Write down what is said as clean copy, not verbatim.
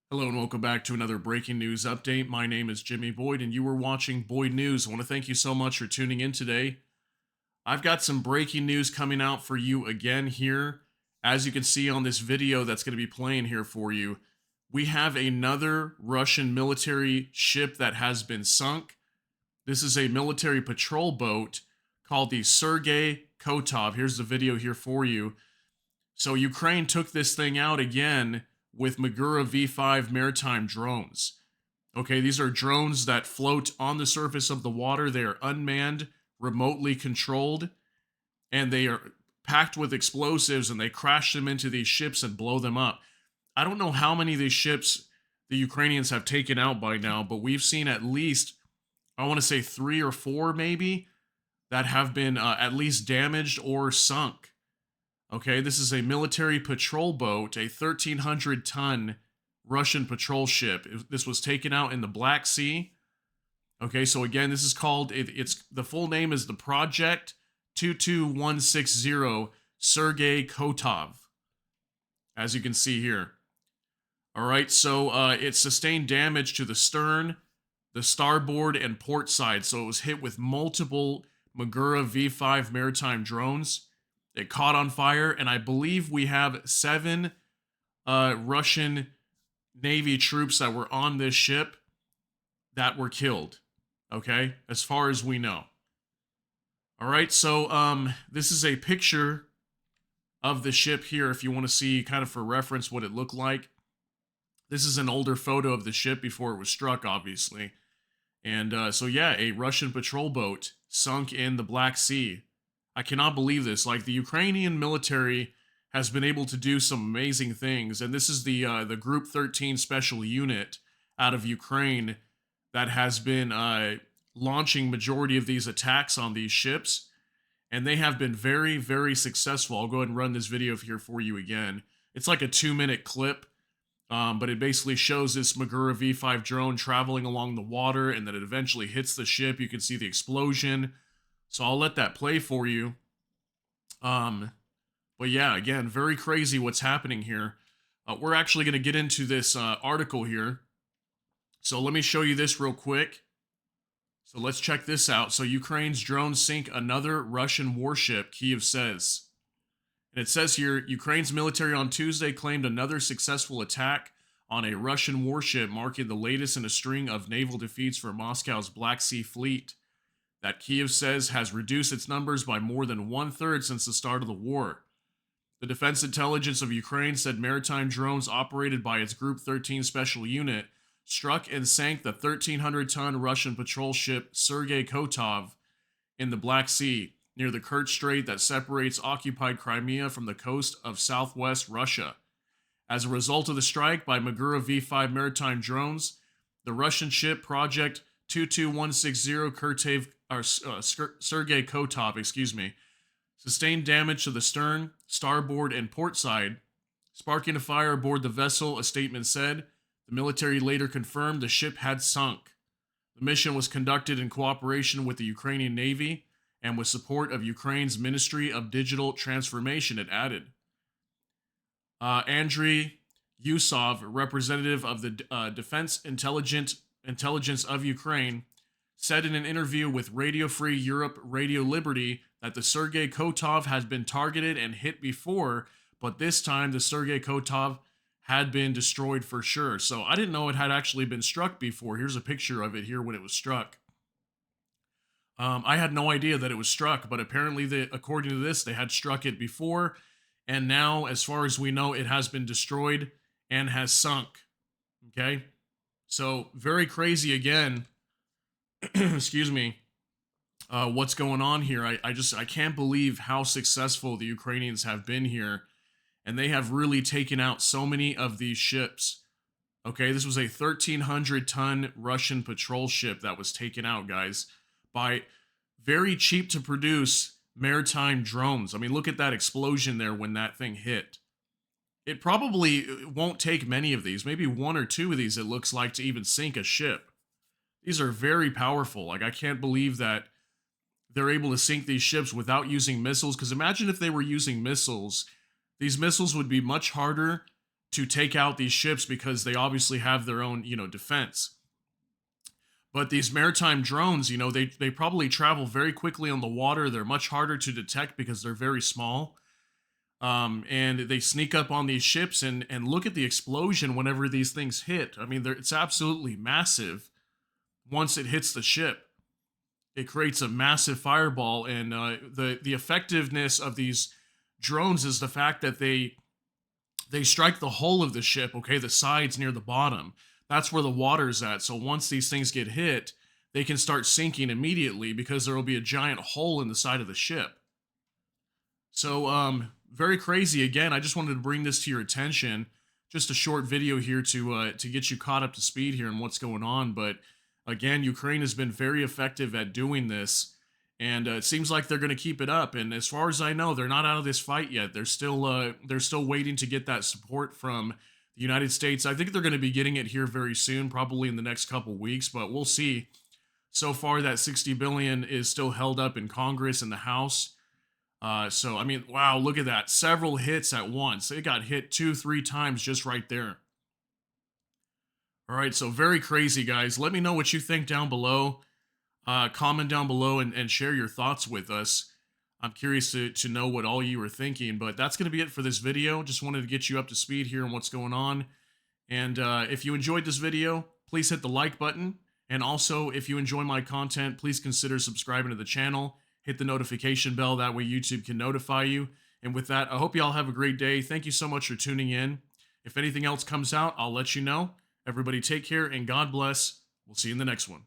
Hello and welcome back to another breaking news update. My name is Jimmy Boyd and you are watching Boyd News. I want to thank you so much for tuning in today. I've got some breaking news coming out for you again here. As you can see on this video that's going to be playing here for you, we have another Russian military ship that has been sunk. This is a military patrol boat called the Sergei Kotov. Here's the video here for you. So Ukraine took this thing out again with Magura V5 maritime drones. Okay, these are drones that float on the surface of the water. They are unmanned, remotely controlled, and they are packed with explosives, and they crash them into these ships and blow them up. I don't know how many of these ships the Ukrainians have taken out by now, but we've seen at least, I want to say 3 or 4 maybe, that have been at least damaged or sunk. Okay, this is a military patrol boat, a 1,300-ton Russian patrol ship. This was taken out in the Black Sea. Okay, so again, this is called, it's the full name is the Project 22160 Sergei Kotov, as you can see here. All right, so it sustained damage to the stern, the starboard, and port side. So it was hit with multiple Magura V5 maritime drones. It caught on fire, and I believe we have 7 Russian Navy troops that were on this ship that were killed. Okay, as far as we know. All right, so this is a picture of the ship here if you want to see kind of for reference what it looked like. This is an older photo of the ship before it was struck, obviously. And so yeah, a Russian patrol boat sunk in the Black Sea. I cannot believe this. Like, the Ukrainian military has been able to do some amazing things, and this is the Group 13 Special Unit out of Ukraine that has been launching majority of these attacks on these ships, and they have been very, very successful. I'll go ahead and run this video here for you again. It's like a 2-minute clip, but it basically shows this Magura V5 drone traveling along the water, and then it eventually hits the ship. You can see the explosion. So I'll let that play for you. But yeah, again, very crazy what's happening here. We're actually going to get into this article here. So let me show you this real quick. So let's check this out. So Ukraine's drones sink another Russian warship, Kyiv says. And it says here, Ukraine's military on Tuesday claimed another successful attack on a Russian warship, marking the latest in a string of naval defeats for Moscow's Black Sea Fleet that Kyiv says has reduced its numbers by more than 1/3 since the start of the war. The Defense Intelligence of Ukraine said maritime drones operated by its Group 13 Special Unit struck and sank the 1,300-ton Russian patrol ship Sergei Kotov in the Black Sea, near the Kerch Strait that separates occupied Crimea from the coast of southwest Russia. As a result of the strike by Magura V5 maritime drones, the Russian ship Project 22160 Sergei Kotov, sustained damage to the stern, starboard, and port side, sparking a fire aboard the vessel, a statement said. The military later confirmed the ship had sunk. The mission was conducted in cooperation with the Ukrainian Navy and with support of Ukraine's Ministry of Digital Transformation, it added. Andriy Yusov, representative of the Defense Intelligence of Ukraine, said in an interview with Radio Free Europe Radio Liberty that the Sergei Kotov has been targeted and hit before, but this time the Sergei Kotov had been destroyed for sure. So I didn't know it had actually been struck before. Here's a picture of it here when it was struck. I had no idea that it was struck, but apparently, according to this, they had struck it before, and now, as far as we know, it has been destroyed and has sunk. Okay? So, very crazy again. Excuse me. What's going on here? I can't believe how successful the Ukrainians have been here, and they have really taken out so many of these ships. Okay, this was a 1,300-ton Russian patrol ship that was taken out, guys, by very cheap to produce maritime drones. I mean, look at that explosion there when that thing hit. It probably won't take many of these, maybe 1 or 2 of these, it looks like, to even sink a ship. These are very powerful. Like, I can't believe that they're able to sink these ships without using missiles, because imagine if they were using missiles. These missiles would be much harder to take out these ships because they obviously have their own, defense. But these maritime drones, they probably travel very quickly on the water. They're much harder to detect because they're very small. And they sneak up on these ships and look at the explosion whenever these things hit. I mean, it's absolutely massive. Once it hits the ship, it creates a massive fireball, and the effectiveness of these drones is the fact that they strike the hull of the ship. Okay, the sides near the bottom. That's where the water's at. So once these things get hit, they can start sinking immediately because there will be a giant hole in the side of the ship. So, very crazy. Again, I just wanted to bring this to your attention. Just a short video here to get you caught up to speed here and what's going on. But again, Ukraine has been very effective at doing this, and it seems like they're going to keep it up. And as far as I know, they're not out of this fight yet. They're still waiting to get that support from the United States. I think they're going to be getting it here very soon, probably in the next couple weeks. But we'll see. So far, that $60 billion is still held up in Congress and the House. So, I mean, wow, look at that. Several hits at once. It got hit 2-3 times just right there. All right, so very crazy, guys. Let me know what you think down below. Comment down below and share your thoughts with us. I'm curious to know what all you were thinking, but that's going to be it for this video. Just wanted to get you up to speed here on what's going on. And if you enjoyed this video, please hit the like button. And also, if you enjoy my content, please consider subscribing to the channel. Hit the notification bell. That way YouTube can notify you. And with that, I hope you all have a great day. Thank you so much for tuning in. If anything else comes out, I'll let you know. Everybody take care and God bless. We'll see you in the next one.